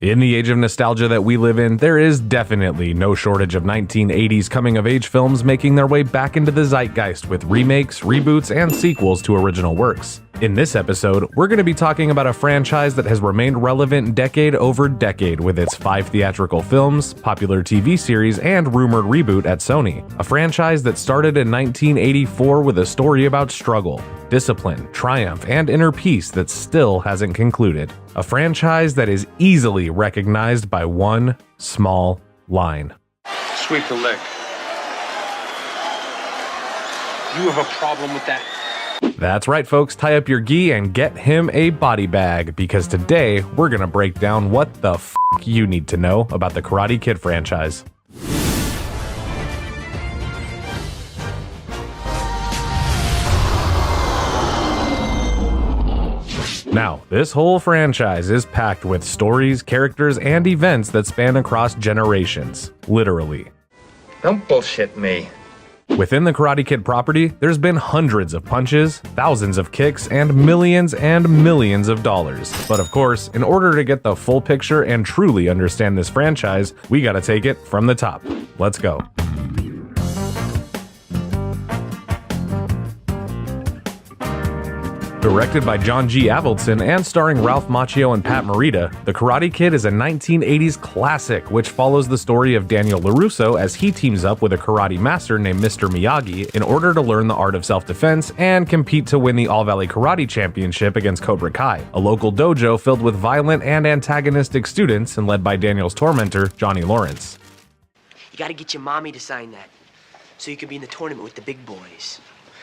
In the age of nostalgia that we live in, there is definitely no shortage of 1980s coming-of-age films making their way back into the zeitgeist with remakes, reboots, and sequels to original works. In this episode, we're going to be talking about a franchise that has remained relevant decade over decade with its 5 theatrical films, popular TV series, and rumored reboot at Sony. A franchise that started in 1984 with a story about struggle, discipline, triumph, and inner peace that still hasn't concluded. A franchise that is easily recognized by one small line. Sweep the leg. You have a problem with that? That's right, folks, tie up your gi and get him a body bag, because today we're gonna break down what the f*** you need to know about the Karate Kid franchise. Now, this whole franchise is packed with stories, characters, and events that span across generations, literally. Don't bullshit me. Within the Karate Kid property, there's been hundreds of punches, thousands of kicks, and millions of dollars. But of course, in order to get the full picture and truly understand this franchise, we gotta take it from the top. Let's go. Directed by John G. Avildsen and starring Ralph Macchio and Pat Morita, The Karate Kid is a 1980s classic which follows the story of Daniel LaRusso as he teams up with a karate master named Mr. Miyagi in order to learn the art of self-defense and compete to win the All-Valley Karate Championship against Cobra Kai, a local dojo filled with violent and antagonistic students and led by Daniel's tormentor, Johnny Lawrence. You gotta get your mommy to sign that so you can be in the tournament with the big boys.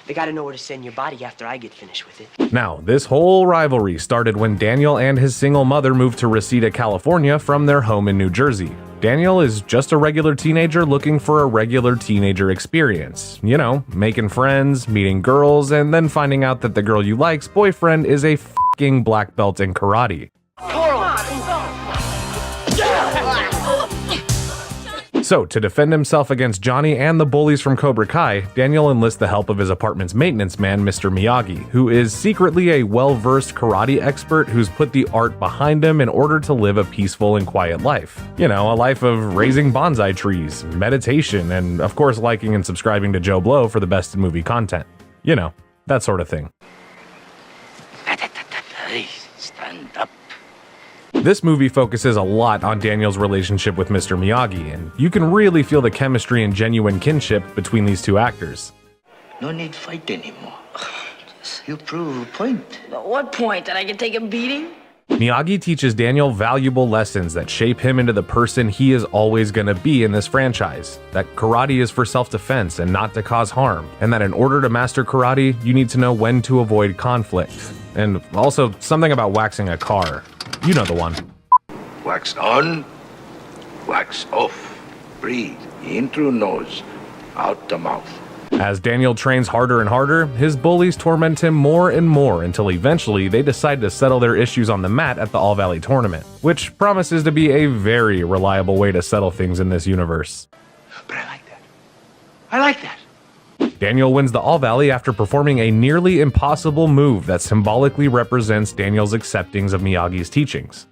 They gotta know where to send your body after I get finished with it. Now, this whole rivalry started when Daniel and his single mother moved to Reseda, California from their home in New Jersey. Daniel is just a regular teenager looking for a regular teenager experience. You know, making friends, meeting girls, and then finding out that the girl you like's boyfriend is a f***ing black belt in karate. So, to defend himself against Johnny and the bullies from Cobra Kai, Daniel enlists the help of his apartment's maintenance man, Mr. Miyagi, who is secretly a well-versed karate expert who's put the art behind him in order to live a peaceful and quiet life. You know, a life of raising bonsai trees, meditation, and of course liking and subscribing to JoBlo for the best in movie content. You know, that sort of thing. Stand up. This movie focuses a lot on Daniel's relationship with Mr. Miyagi, and you can really feel the chemistry and genuine kinship between these two actors. No need fight anymore. You prove a point. What point? That I can take a beating? Miyagi teaches Daniel valuable lessons that shape him into the person he is always gonna be in this franchise. That karate is for self-defense and not to cause harm, and that in order to master karate, you need to know when to avoid conflict. And also something about waxing a car. You know the one. Wax on, wax off. Breathe in through nose, out the mouth. As Daniel trains harder and harder, his bullies torment him more and more until eventually they decide to settle their issues on the mat at the All-Valley tournament, which promises to be a very reliable way to settle things in this universe. But I like that. I like that. Daniel wins the All-Valley after performing a nearly impossible move that symbolically represents Daniel's acceptance of Miyagi's teachings.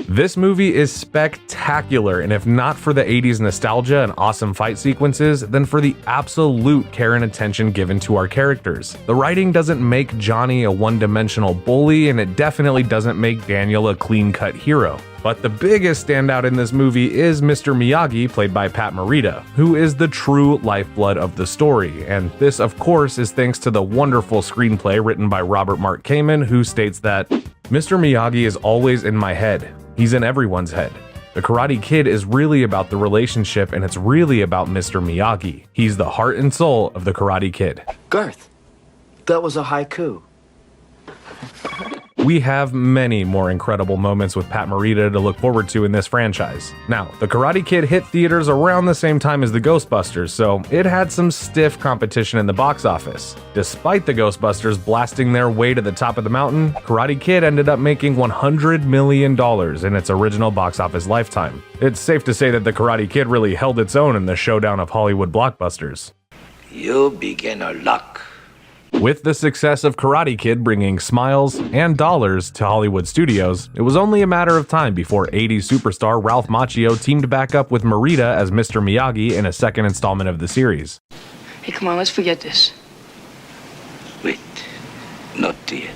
This movie is spectacular, and if not for the 80s nostalgia and awesome fight sequences, then for the absolute care and attention given to our characters. The writing doesn't make Johnny a one-dimensional bully, and it definitely doesn't make Daniel a clean-cut hero. But the biggest standout in this movie is Mr. Miyagi, played by Pat Morita, who is the true lifeblood of the story, and this of course is thanks to the wonderful screenplay written by Robert Mark Kamen, who states that, "Mr. Miyagi is always in my head. He's in everyone's head. The Karate Kid is really about the relationship, and it's really about Mr. Miyagi. He's the heart and soul of the Karate Kid." Garth, that was a haiku. We have many more incredible moments with Pat Morita to look forward to in this franchise. Now, The Karate Kid hit theaters around the same time as the Ghostbusters, so it had some stiff competition in the box office. Despite the Ghostbusters blasting their way to the top of the mountain, Karate Kid ended up making $100 million in its original box office lifetime. It's safe to say that The Karate Kid really held its own in the showdown of Hollywood blockbusters. You beginner luck. With the success of Karate Kid bringing smiles and dollars to Hollywood studios, it was only a matter of time before 80s superstar Ralph Macchio teamed back up with Morita as Mr. Miyagi in a second installment of the series. Hey, come on, let's forget this. Wait, not yet.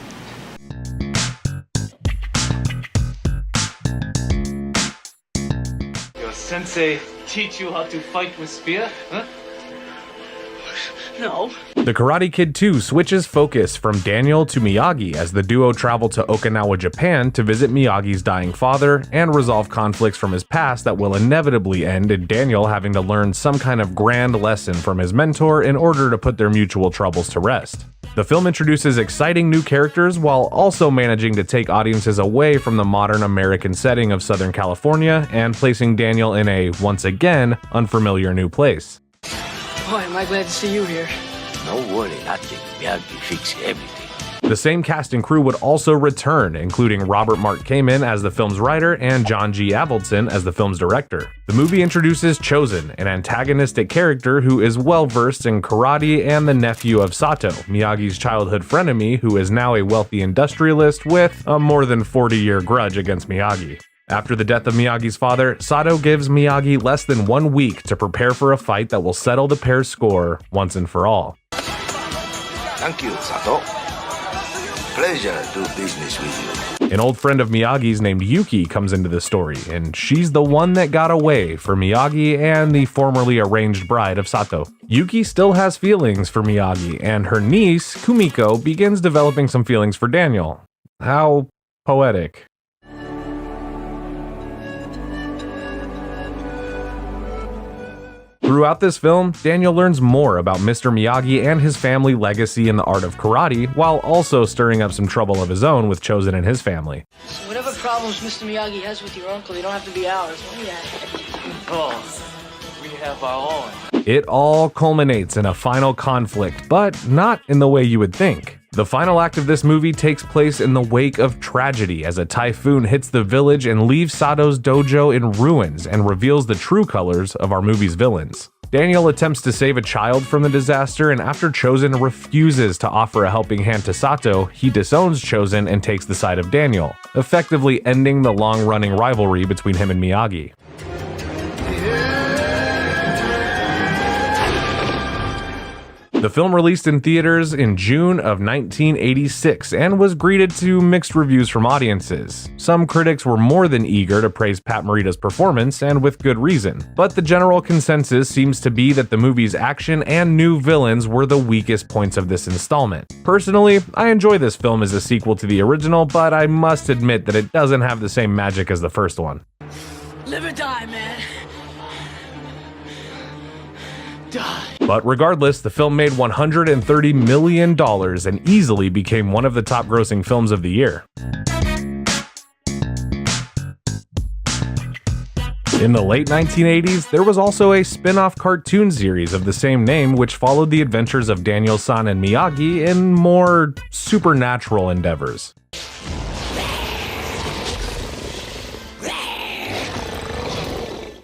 Your sensei teach you how to fight with spear, huh? No. The Karate Kid 2 switches focus from Daniel to Miyagi as the duo travel to Okinawa, Japan to visit Miyagi's dying father and resolve conflicts from his past that will inevitably end in Daniel having to learn some kind of grand lesson from his mentor in order to put their mutual troubles to rest. The film introduces exciting new characters while also managing to take audiences away from the modern American setting of Southern California and placing Daniel in a, once again, unfamiliar new place. Boy, am I glad to see you here. No worry, I think Miyagi fix everything. The same cast and crew would also return, including Robert Mark Kamen as the film's writer and John G. Avildsen as the film's director. The movie introduces Chozen, an antagonistic character who is well-versed in karate and the nephew of Sato, Miyagi's childhood frenemy who is now a wealthy industrialist with a more than 40-year grudge against Miyagi. After the death of Miyagi's father, Sato gives Miyagi less than 1 week to prepare for a fight that will settle the pair's score once and for all. Thank you, Sato. Pleasure to do business with you. An old friend of Miyagi's named Yuki comes into the story, and she's the one that got away for Miyagi and the formerly arranged bride of Sato. Yuki still has feelings for Miyagi, and her niece, Kumiko, begins developing some feelings for Daniel. How poetic. Throughout this film, Daniel learns more about Mr. Miyagi and his family legacy in the art of karate, while also stirring up some trouble of his own with Chozen and his family. So whatever problems Mr. Miyagi has with your uncle, they don't have to be ours. Oh, yeah. Oh, we have our own. It all culminates in a final conflict, but not in the way you would think. The final act of this movie takes place in the wake of tragedy as a typhoon hits the village and leaves Sato's dojo in ruins and reveals the true colors of our movie's villains. Daniel attempts to save a child from the disaster, and after Chozen refuses to offer a helping hand to Sato, he disowns Chozen and takes the side of Daniel, effectively ending the long-running rivalry between him and Miyagi. The film released in theaters in June of 1986 and was greeted to mixed reviews from audiences. Some critics were more than eager to praise Pat Morita's performance, and with good reason. But the general consensus seems to be that the movie's action and new villains were the weakest points of this installment. Personally, I enjoy this film as a sequel to the original, but I must admit that it doesn't have the same magic as the first one. Live or die, man. Die. But regardless, the film made $130 million and easily became one of the top grossing films of the year. In the late 1980s, there was also a spin-off cartoon series of the same name which followed the adventures of Daniel-san and Miyagi in more supernatural endeavors.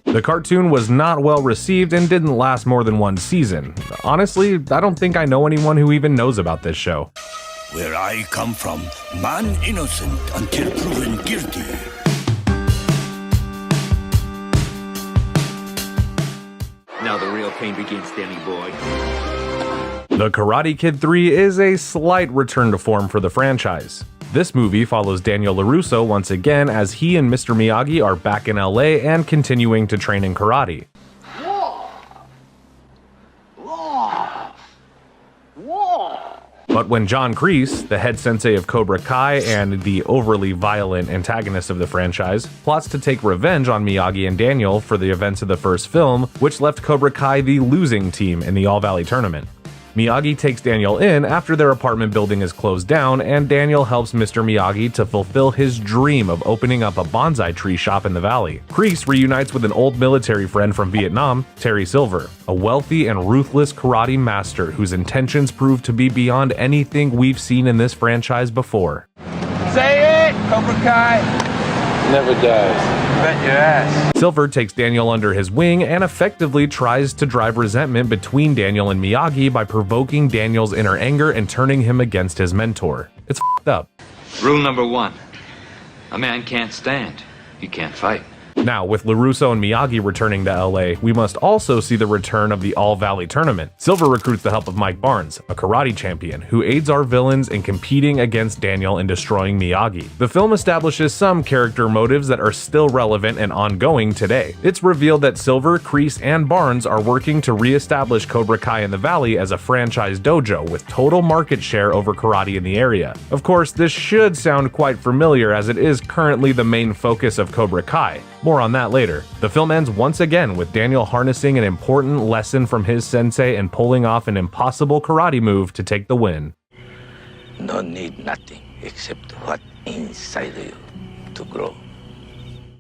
The cartoon was not well received and didn't last more than one season. Honestly, I don't think I know anyone who even knows about this show. Where I come from, man innocent until proven guilty. Now the real pain begins, Danny boy. The Karate Kid 3 is a slight return to form for the franchise. This movie follows Daniel LaRusso once again as he and Mr. Miyagi are back in LA and continuing to train in karate. But when John Kreese, the head sensei of Cobra Kai and the overly violent antagonist of the franchise, plots to take revenge on Miyagi and Daniel for the events of the first film, which left Cobra Kai the losing team in the All Valley tournament. Miyagi takes Daniel in after their apartment building is closed down, and Daniel helps Mr. Miyagi to fulfill his dream of opening up a bonsai tree shop in the valley. Kreese reunites with an old military friend from Vietnam, Terry Silver, a wealthy and ruthless karate master whose intentions prove to be beyond anything we've seen in this franchise before. Say it, Cobra Kai. never dies. Bet your ass. Silver takes Daniel under his wing and effectively tries to drive resentment between Daniel and Miyagi by provoking Daniel's inner anger and turning him against his mentor. It's f***ed up. Rule number 1. A man can't stand. He can't fight. Now, with LaRusso and Miyagi returning to LA, we must also see the return of the All-Valley Tournament. Silver recruits the help of Mike Barnes, a karate champion, who aids our villains in competing against Daniel and destroying Miyagi. The film establishes some character motives that are still relevant and ongoing today. It's revealed that Silver, Kreese, and Barnes are working to re-establish Cobra Kai in the Valley as a franchise dojo with total market share over karate in the area. Of course, this should sound quite familiar as it is currently the main focus of Cobra Kai. More on that later. The film ends once again with Daniel harnessing an important lesson from his sensei and pulling off an impossible karate move to take the win. No need nothing except what inside you to grow.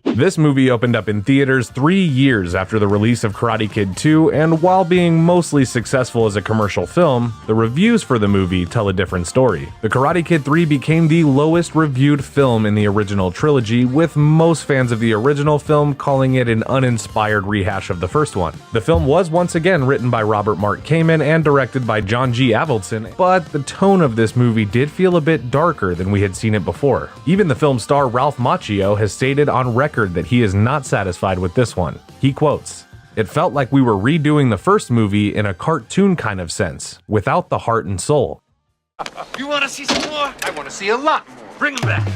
This movie opened up in theaters 3 years after the release of Karate Kid 2, and while being mostly successful as a commercial film, the reviews for the movie tell a different story. The Karate Kid 3 became the lowest reviewed film in the original trilogy, with most fans of the original film calling it an uninspired rehash of the first one. The film was once again written by Robert Mark Kamen and directed by John G. Avildsen, but the tone of this movie did feel a bit darker than we had seen it before. Even the film star Ralph Macchio has stated on record that he is not satisfied with this one. He quotes, "It felt like we were redoing the first movie in a cartoon kind of sense, without the heart and soul." You want to see some more? I want to see a lot more. Bring them back.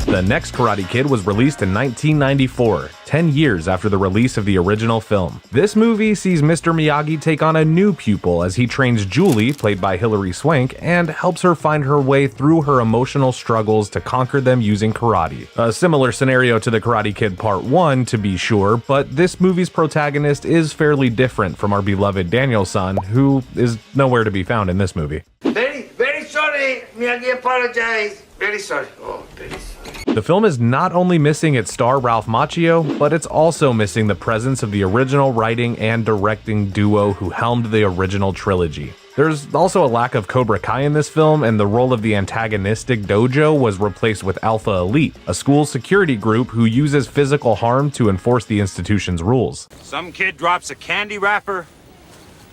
The next Karate Kid was released in 1994, 10 years after the release of the original film. This movie sees Mr. Miyagi take on a new pupil as he trains Julie, played by Hilary Swank, and helps her find her way through her emotional struggles to conquer them using karate. A similar scenario to the Karate Kid Part 1, to be sure, but this movie's protagonist is fairly different from our beloved Daniel-san, who is nowhere to be found in this movie. Very sorry. Miyagi apologize. Very sorry. Oh, very sorry. The film is not only missing its star Ralph Macchio, but it's also missing the presence of the original writing and directing duo who helmed the original trilogy. There's also a lack of Cobra Kai in this film, and the role of the antagonistic dojo was replaced with Alpha Elite, a school security group who uses physical harm to enforce the institution's rules. Some kid drops a candy wrapper,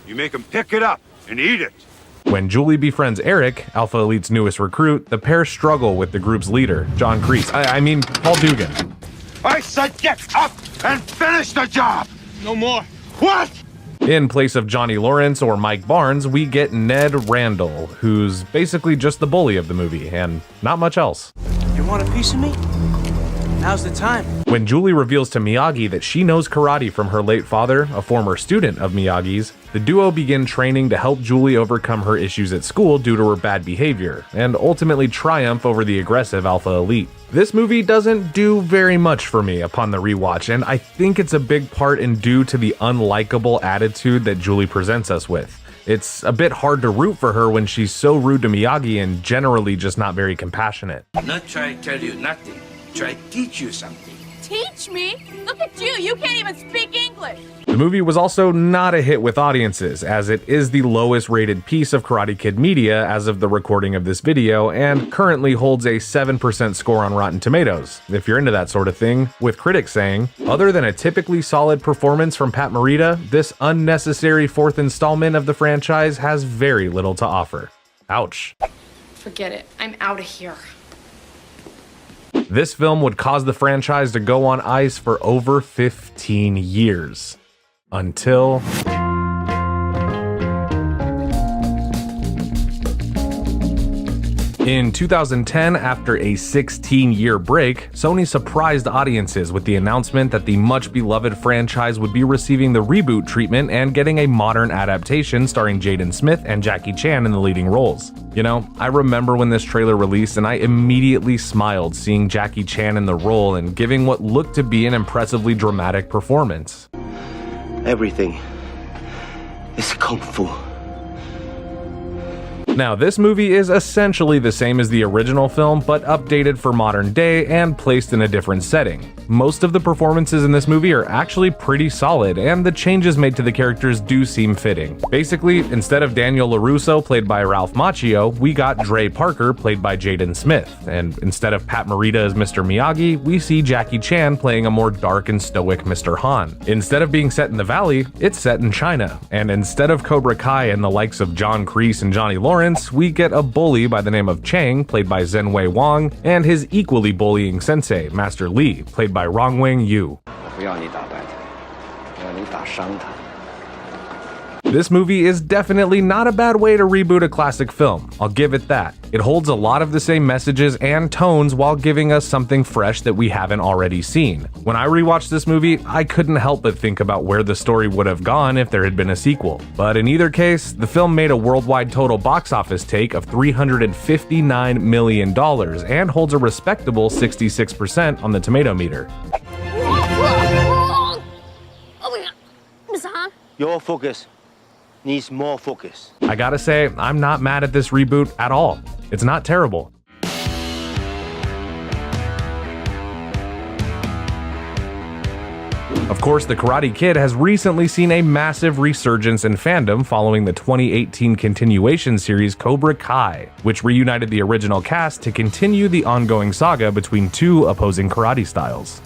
you make him pick it up and eat it. When Julie befriends Eric, Alpha Elite's newest recruit, the pair struggle with the group's leader, John Kreese. I mean, Paul Dugan. I said get up and finish the job! No more. What? In place of Johnny Lawrence or Mike Barnes, we get Ned Randall, who's basically just the bully of the movie, and not much else. You want a piece of me? Now's the time. When Julie reveals to Miyagi that she knows karate from her late father, a former student of Miyagi's, the duo begin training to help Julie overcome her issues at school due to her bad behavior, and ultimately triumph over the aggressive Alpha Elite. This movie doesn't do very much for me upon the rewatch, and I think it's a big part in due to the unlikable attitude that Julie presents us with. It's a bit hard to root for her when she's so rude to Miyagi and generally just not very compassionate. Not try to tell you nothing. Try to teach you something. Teach me? Look at you, you can't even speak English. The movie was also not a hit with audiences, as it is the lowest rated piece of Karate Kid media as of the recording of this video, and currently holds a 7% score on Rotten Tomatoes, if you're into that sort of thing, with critics saying, other than a typically solid performance from Pat Morita, this unnecessary fourth installment of the franchise has very little to offer. Ouch. Forget it, I'm out of here. This film would cause the franchise to go on ice for over 15 years. Until... In 2010, after a 16-year break, Sony surprised audiences with the announcement that the much-beloved franchise would be receiving the reboot treatment and getting a modern adaptation starring Jaden Smith and Jackie Chan in the leading roles. You know, I remember when this trailer released and I immediately smiled seeing Jackie Chan in the role and giving what looked to be an impressively dramatic performance. Everything is kung fu. Now, this movie is essentially the same as the original film, but updated for modern day and placed in a different setting. most of the performances in this movie are actually pretty solid, and the changes made to the characters do seem fitting. Basically, instead of Daniel LaRusso played by Ralph Macchio, we got Dre Parker played by Jaden Smith, and instead of Pat Morita as Mr. Miyagi, we see Jackie Chan playing a more dark and stoic Mr. Han. Instead of being set in the Valley, it's set in China, and instead of Cobra Kai and the likes of John Kreese and Johnny Lawrence, we get a bully by the name of Chang, played by Zhenwei Wang, and his equally bullying sensei, Master Li, played by Rongweng Yu. This movie is definitely not a bad way to reboot a classic film, I'll give it that. It holds a lot of the same messages and tones while giving us something fresh that we haven't already seen. When I rewatched this movie, I couldn't help but think about where the story would have gone if there had been a sequel. But in either case, the film made a worldwide total box office take of $359 million and holds a respectable 66% on the tomato meter. Your focus needs more focus. I gotta say, I'm not mad at this reboot at all. It's not terrible. Of course, The Karate Kid has recently seen a massive resurgence in fandom following the 2018 continuation series Cobra Kai, which reunited the original cast to continue the ongoing saga between two opposing karate styles.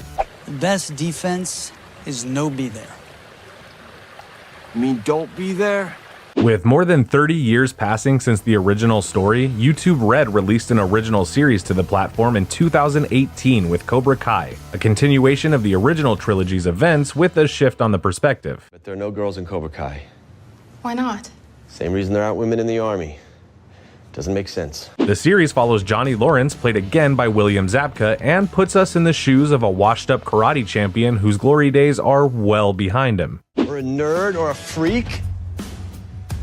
The best defense is no be there. You mean don't be there? With more than 30 years passing since the original story, YouTube Red released an original series to the platform in 2018 with Cobra Kai, a continuation of the original trilogy's events with a shift on the perspective. But there are no girls in Cobra Kai. Why not? Same reason there aren't women in the army. Doesn't make sense. The series follows Johnny Lawrence, played again by William Zabka, and puts us in the shoes of a washed-up karate champion whose glory days are well behind him. Or a nerd or a freak.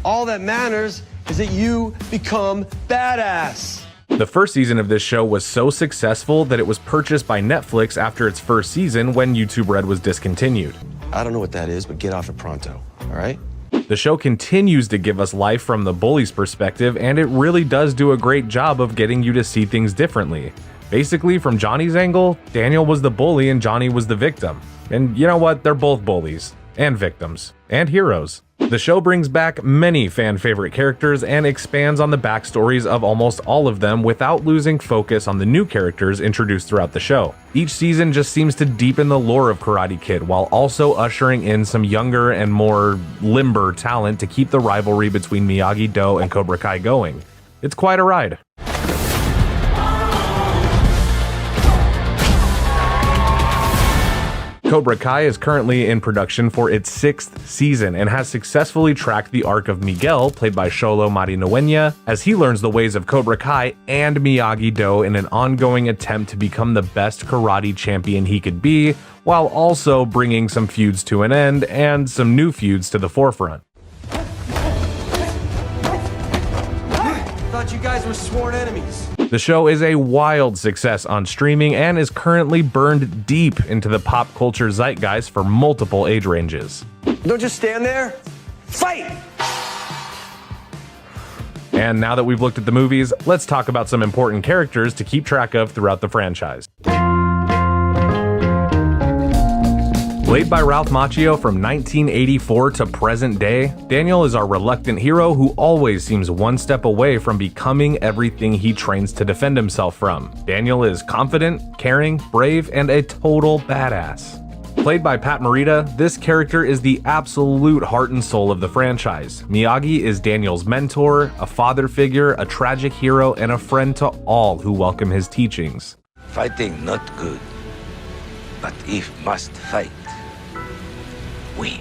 All that matters is that you become badass. The first season of this show was so successful that it was purchased by Netflix after its first season when YouTube Red was discontinued. I don't know what that is, but get off it pronto, all right? The show continues to give us life from the bully's perspective, and it really does do a great job of getting you to see things differently. Basically, from Johnny's angle, Daniel was the bully and Johnny was the victim. And you know what? They're both bullies. And victims. And heroes. The show brings back many fan-favorite characters and expands on the backstories of almost all of them without losing focus on the new characters introduced throughout the show. Each season just seems to deepen the lore of Karate Kid while also ushering in some younger and more limber talent to keep the rivalry between Miyagi-Do and Cobra Kai going. It's quite a ride. Cobra Kai is currently in production for its 6th season and has successfully tracked the arc of Miguel, played by Xolo Maridueña, as he learns the ways of Cobra Kai and Miyagi-Do in an ongoing attempt to become the best karate champion he could be, while also bringing some feuds to an end and some new feuds to the forefront. Thought you guys were sworn enemies. The show is a wild success on streaming and is currently burned deep into the pop culture zeitgeist for multiple age ranges. Don't just stand there. Fight! And now that we've looked at the movies, let's talk about some important characters to keep track of throughout the franchise. Played by Ralph Macchio from 1984 to present day, Daniel is our reluctant hero who always seems one step away from becoming everything he trains to defend himself from. Daniel is confident, caring, brave, and a total badass. Played by Pat Morita, this character is the absolute heart and soul of the franchise. Miyagi is Daniel's mentor, a father figure, a tragic hero, and a friend to all who welcome his teachings. Fighting not good, but if must fight, win.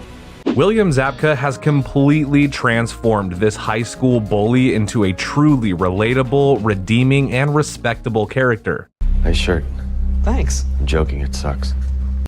William Zabka has completely transformed this high school bully into a truly relatable, redeeming, and respectable character. Nice shirt. Thanks. I'm joking, it sucks.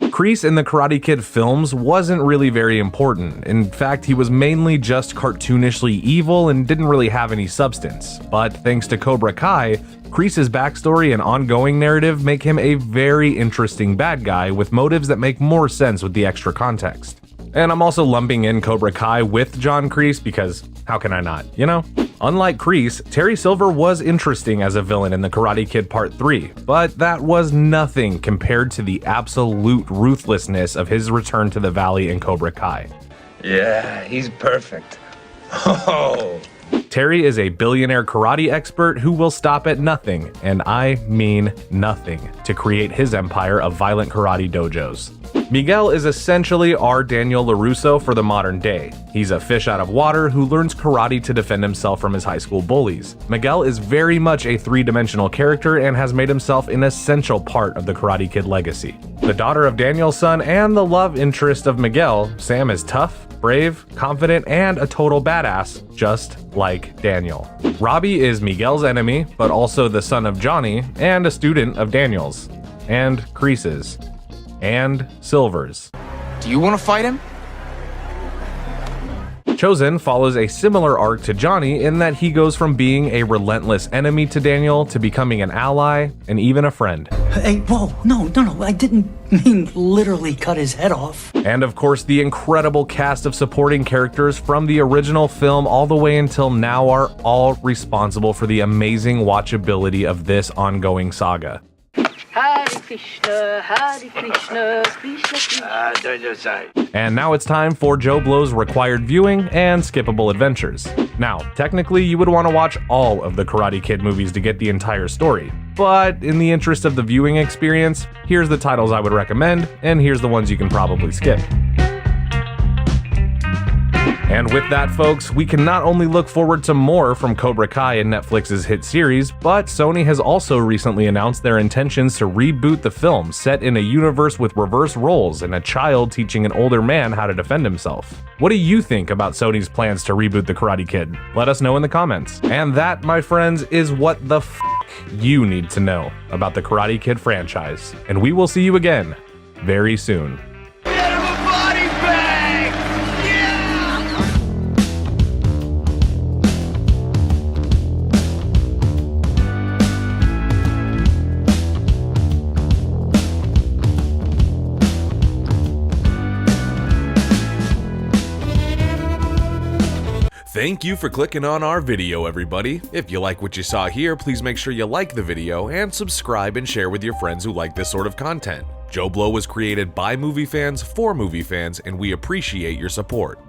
Kreese in the Karate Kid films wasn't really very important. In fact, he was mainly just cartoonishly evil and didn't really have any substance. But thanks to Cobra Kai, Kreese's backstory and ongoing narrative make him a very interesting bad guy with motives that make more sense with the extra context. And I'm also lumping in Cobra Kai with John Kreese because how can I not, you know? Unlike Kreese, Terry Silver was interesting as a villain in The Karate Kid Part 3, but that was nothing compared to the absolute ruthlessness of his return to the Valley in Cobra Kai. Yeah, he's perfect. Oh. Terry is a billionaire karate expert who will stop at nothing, and I mean nothing, to create his empire of violent karate dojos. Miguel is essentially our Daniel LaRusso for the modern day. He's a fish out of water who learns karate to defend himself from his high school bullies. Miguel is very much a three-dimensional character and has made himself an essential part of the Karate Kid legacy. The daughter of Daniel's son and the love interest of Miguel, Sam is tough, brave, confident, and a total badass, just like Daniel. Robbie is Miguel's enemy, but also the son of Johnny and a student of Daniel's, and Kreese's, and Silver's. Do you want to fight him? Chosen follows a similar arc to Johnny in that he goes from being a relentless enemy to Daniel to becoming an ally and even a friend. Hey, whoa, no, I didn't mean literally cut his head off. And of course, the incredible cast of supporting characters from the original film all the way until now are all responsible for the amazing watchability of this ongoing saga. Hare Krishna, Krishna, Krishna. Turn your side. And now it's time for JoBlo's required viewing and skippable adventures. Now, technically you would want to watch all of the Karate Kid movies to get the entire story, but in the interest of the viewing experience, here's the titles I would recommend, and here's the ones you can probably skip. And with that, folks, we can not only look forward to more from Cobra Kai and Netflix's hit series, but Sony has also recently announced their intentions to reboot the film set in a universe with reverse roles and a child teaching an older man how to defend himself. What do you think about Sony's plans to reboot The Karate Kid? Let us know in the comments. And that, my friends, is what the f*** you need to know about the Karate Kid franchise. And we will see you again very soon. Thank you for clicking on our video, everybody. If you like what you saw here, please make sure you like the video and subscribe and share with your friends who like this sort of content. JoBlo was created by movie fans for movie fans, and we appreciate your support.